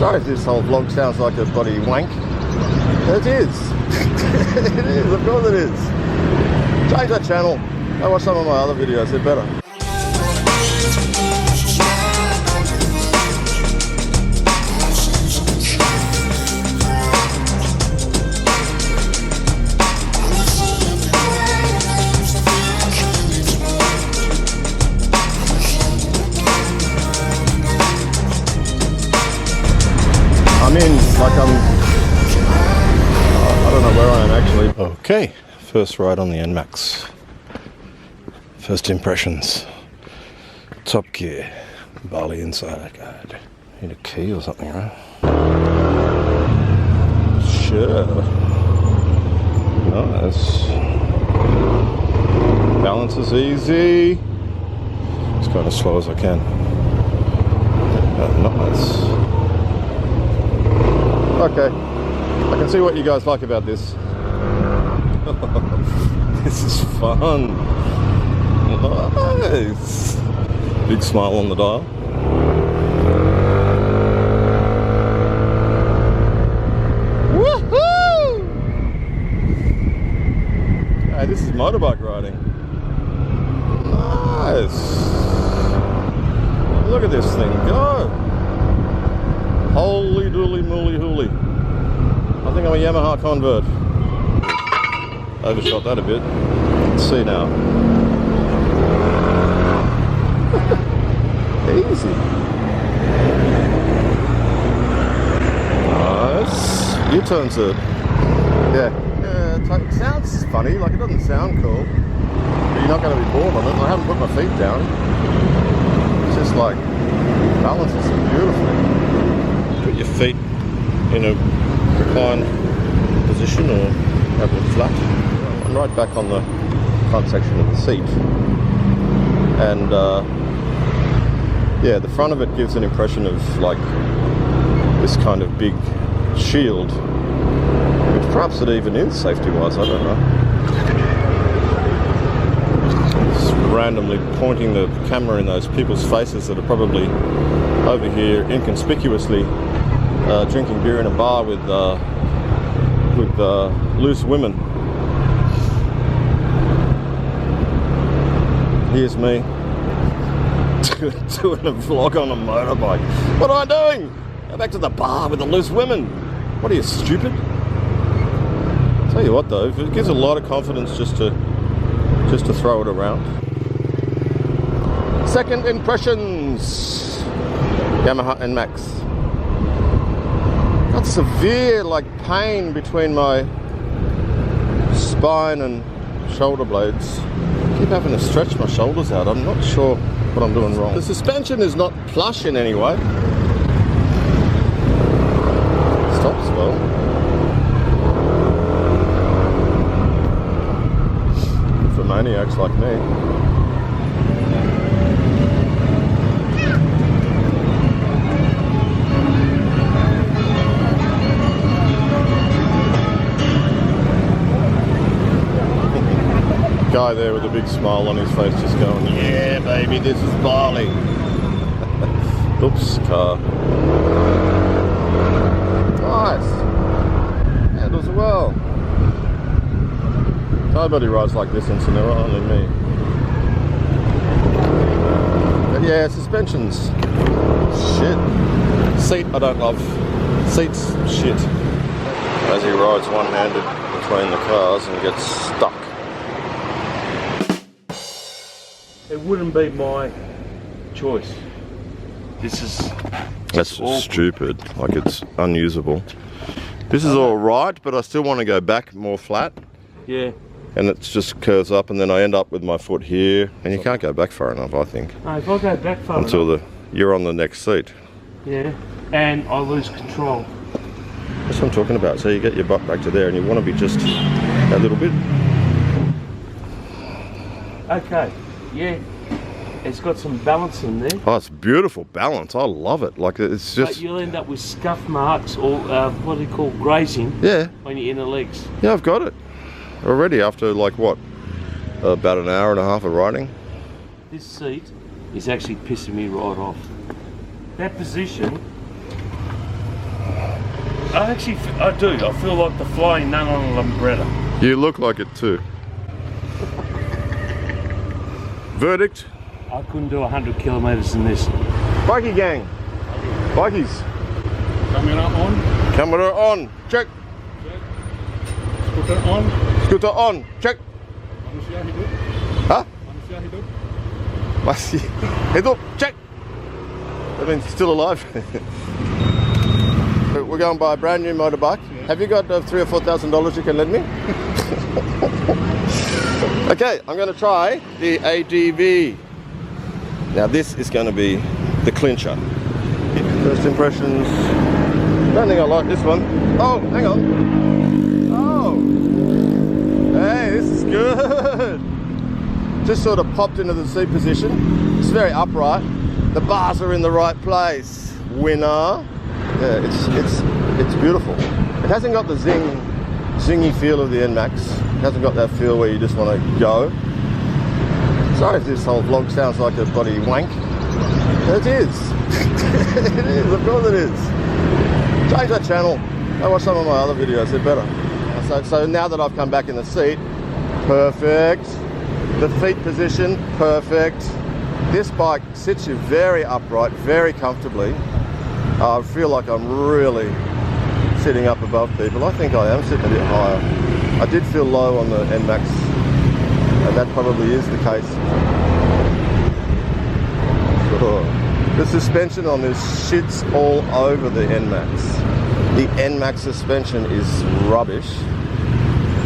Sorry if this whole vlog sounds like a bloody wank. It is. It is, of course it is. Change that channel. I watch some of my other videos, they're better. I'm in, like I don't know where I am actually. Okay, first ride on the Nmax. First impressions. Top gear, Bali inside. God, need a key or something, right? Sure. Nice. Balance is easy. It's going as slow as I can. Nice. Okay, I can see what you guys like about this. This is fun. Nice. Big smile on the dial. Woohoo! Hey, this is motorbike riding. Nice. Look at this thing go. Holy dooly mooly hooly. I think I'm a Yamaha convert. Overshot that a bit. Let's see now. Easy. Nice. U-turns it. Yeah, it sounds funny, like it doesn't sound cool. But you're not going to be bored on it. I haven't put my feet down. It's just like, balances beautifully. Put your feet in a reclined position or have them flat. I'm right back on the front section of the seat, and yeah, the front of it gives an impression of like this kind of big shield, which perhaps it even is safety wise, I don't know. Just randomly pointing the camera in those people's faces that are probably over here inconspicuously drinking beer in a bar with loose women. Here's me doing a vlog on a motorbike. What am I doing? Go back to the bar with the loose women. What are you, stupid? Tell you what though, it gives a lot of confidence just to throw it around. Second impressions. Yamaha Nmax. Got severe like pain between my spine and shoulder blades. I keep having to stretch my shoulders out. I'm not sure what I'm doing wrong. The suspension is not plush in any way. Stops well. For maniacs like me. Guy there with a big smile on his face just going, yeah baby, this is Bali. Oops, car. Nice. Handles well. Nobody rides like this in Sonora, only me. But yeah, suspensions. Shit. Seat I don't love. Seat's shit. As he rides one-handed between the cars and gets stuck. It wouldn't be my choice. That's stupid. Like, it's unusable. This is all right, but I still want to go back more flat. Yeah. And it just curves up, and then I end up with my foot here, and you can't go back far enough, I think. No, if I go back far until enough, you're on the next seat. Yeah, and I lose control. That's what I'm talking about. So you get your butt back to there, and you want to be just a little bit. Okay. Yeah, it's got some balance in there. Oh, it's beautiful balance. I love it. Like, it's just. But you'll end up with scuff marks or what do you call grazing? Yeah. On your inner legs. Yeah, I've got it already after like what, about an hour and a half of riding. This seat is actually pissing me right off. That position I do. I feel like the flying nun on an umbrella. You look like it too. Verdict? I couldn't do 100 kilometres in this. Bikie gang. Bikies. Camera on. Camera on. Check. Scooter on. Scooter on. Check. Manusia hidup. Huh? Manusia hidup. Masih hidup. Check. That means still alive. We're going to buy a brand new motorbike. Yeah. Have you got $3,000 or $4,000 you can lend me? Okay, I'm going to try the ADV. Now this is going to be the clincher. First impressions. Don't think I like this one. Oh, hang on. Oh. Hey, this is good. Just sort of popped into the seat position. It's very upright. The bars are in the right place. Winner. Yeah, it's beautiful. It hasn't got the zingy feel of the Nmax. It hasn't got that feel where you just want to go. Sorry if this whole vlog sounds like a bloody wank. It is. It is, of course it is. Change that channel. I watch some of my other videos, they're better. So now that I've come back in the seat, perfect. The feet position, perfect. This bike sits you very upright, very comfortably. I feel like I'm really sitting up above people. I think I am sitting a bit higher. I did feel low on the Nmax, and that probably is the case. Oh. The suspension on this shits all over the Nmax. The Nmax suspension is rubbish.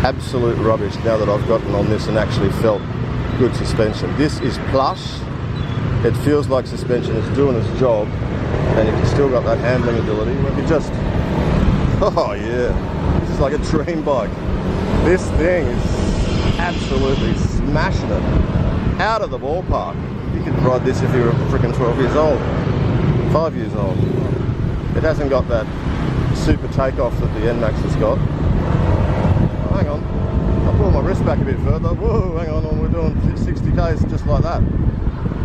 Absolute rubbish now that I've gotten on this and actually felt good suspension. This is plush. It feels like suspension is doing its job, and you've still got that handling ability. You just, oh yeah, this is like a dream bike. This thing is absolutely smashing it out of the ballpark. You could ride this if you were freaking 12 years old, 5 years old. It hasn't got that super takeoff that the Nmax has got. Oh, hang on, I'll pull my wrist back a bit further. Whoa, hang on, we're doing 60 k's just like that.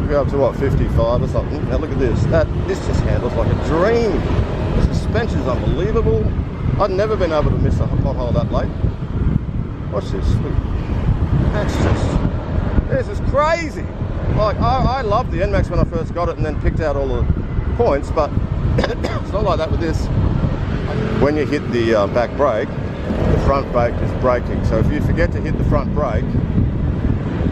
We go up to what, 55 or something. Now look at this. This just handles like a dream. The suspension is unbelievable. I've never been able to miss a pothole that late. Watch this. This is crazy. Like I loved the Nmax when I first got it and then picked out all the points, but it's not like that with this. When you hit the back brake, the front brake is braking. So if you forget to hit the front brake,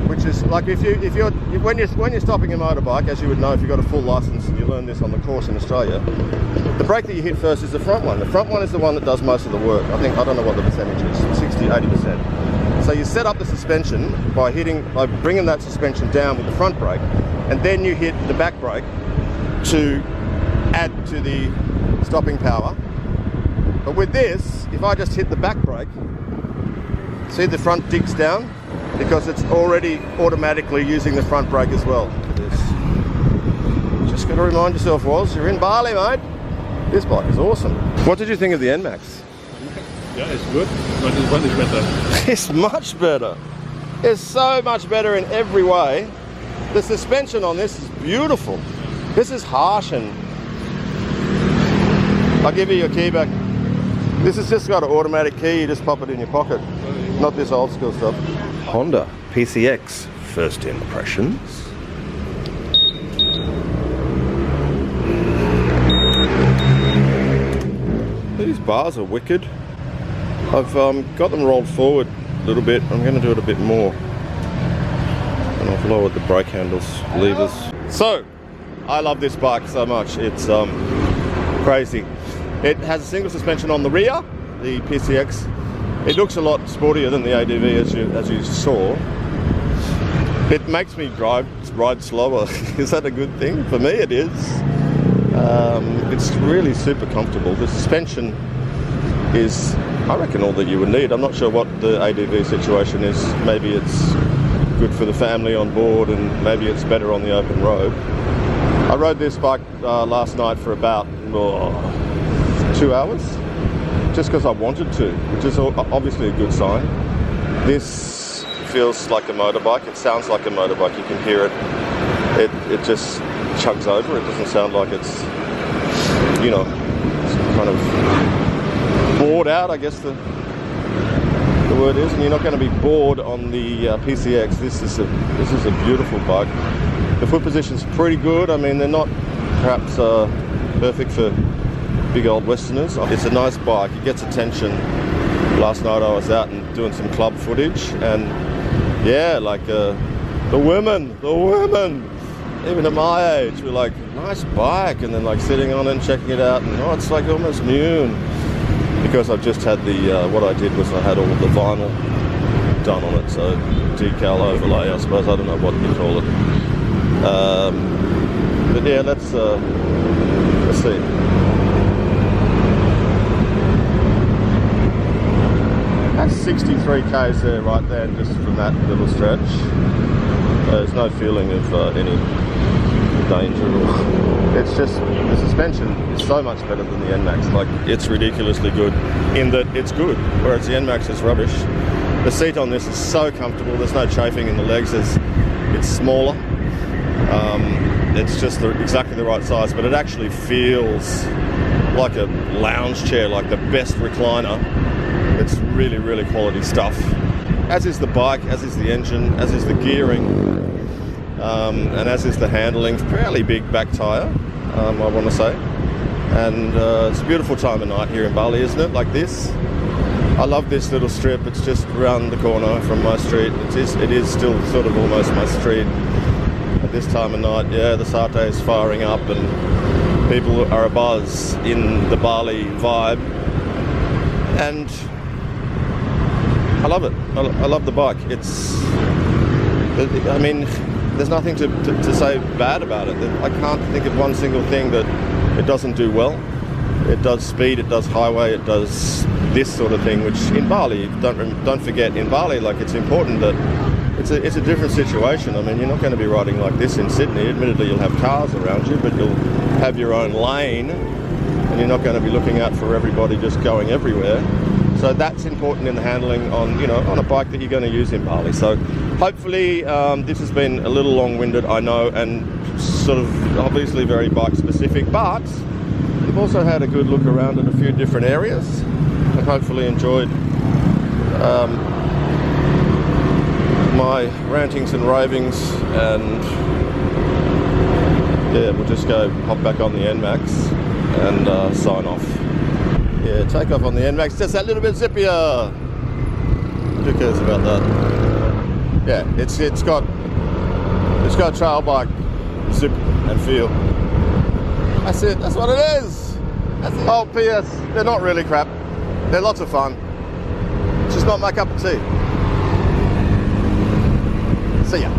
which is like when you're stopping a motorbike, as you would know if you've got a full license and you learn this on the course in Australia, the brake that you hit first is the front one. The front one is the one that does most of the work. I don't know what the percentage is, 60, 80%. So you set up the suspension by bringing that suspension down with the front brake, and then you hit the back brake to add to the stopping power. But with this, if I just hit the back brake, see the front digs down because it's already automatically using the front brake as well. Look at this. Just got to remind yourself, you're in Bali, mate. This bike is awesome. What did you think of the Nmax? Yeah, it's good, but this one is better. It's much better. It's so much better in every way. The suspension on this is beautiful. This is harsh, and I'll give you your key back. This has just got an automatic key, you just pop it in your pocket. Not this old school stuff. Honda PCX, first impressions. These bars are wicked. I've got them rolled forward a little bit. I'm going to do it a bit more. And I've lowered the brake handles, levers. So, I love this bike so much. It's crazy. It has a single suspension on the rear, the PCX. It looks a lot sportier than the ADV as you saw. It makes me ride slower. Is that a good thing? For me it is. It's really super comfortable. The suspension is, I reckon, all that you would need. I'm not sure what the ADV situation is. Maybe it's good for the family on board and maybe it's better on the open road. I rode this bike last night for about 2 hours, just because I wanted to, which is obviously a good sign. This feels like a motorbike. It sounds like a motorbike. You can hear it. It just chugs over. It doesn't sound like it's, kind of bored out, I guess the word is, and you're not going to be bored on the PCX. This is a beautiful bike. The foot position's pretty good. I mean, they're not perhaps perfect for big old Westerners. It's a nice bike. It gets attention. Last night I was out and doing some club footage, and yeah, like the women, even at my age, were like, nice bike, and then like sitting on it and checking it out, and oh, it's like almost new. And because I've just had the, what I did was I had all of the vinyl done on it, so decal overlay, I suppose, I don't know what you call it. But yeah, let's see. That's 63 k's there, right there, just from that little stretch. There's no feeling of any danger. It's just, the suspension is so much better than the Nmax. Like, it's ridiculously good in that it's good, whereas the Nmax is rubbish. The seat on this is so comfortable. There's no chafing in the legs. It's smaller. It's just exactly the right size, but it actually feels like a lounge chair, like the best recliner. It's really, really quality stuff. As is the bike, as is the engine, as is the gearing, and as is the handling. Fairly big back tyre, I want to say. And it's a beautiful time of night here in Bali, isn't it? Like this. I love this little strip. It's just around the corner from my street. It is still sort of almost my street at this time of night. Yeah, the satay is firing up and people are abuzz in the Bali vibe. And I love it. I love the bike. I mean, there's nothing to say bad about it. I can't think of one single thing that it doesn't do well. It does speed, it does highway, it does this sort of thing, which in Bali, don't forget, in Bali, like, it's important that it's a different situation. I mean, you're not going to be riding like this in Sydney. Admittedly, you'll have cars around you, but you'll have your own lane, and you're not going to be looking out for everybody just going everywhere. So that's important in the handling on, you know, on a bike that you're going to use in Bali. So hopefully this has been a little long-winded, I know, and sort of obviously very bike specific, but we've also had a good look around at a few different areas and hopefully enjoyed my rantings and ravings. And yeah, we'll just go hop back on the Nmax and sign off. Yeah, take off on the Nmax, just that little bit zippier. Who cares about that? Yeah, it's got trail bike zip and feel. That's it, that's what it is. That's it. Oh, P.S. they're not really crap. They're lots of fun. It's just not my cup of tea. See ya.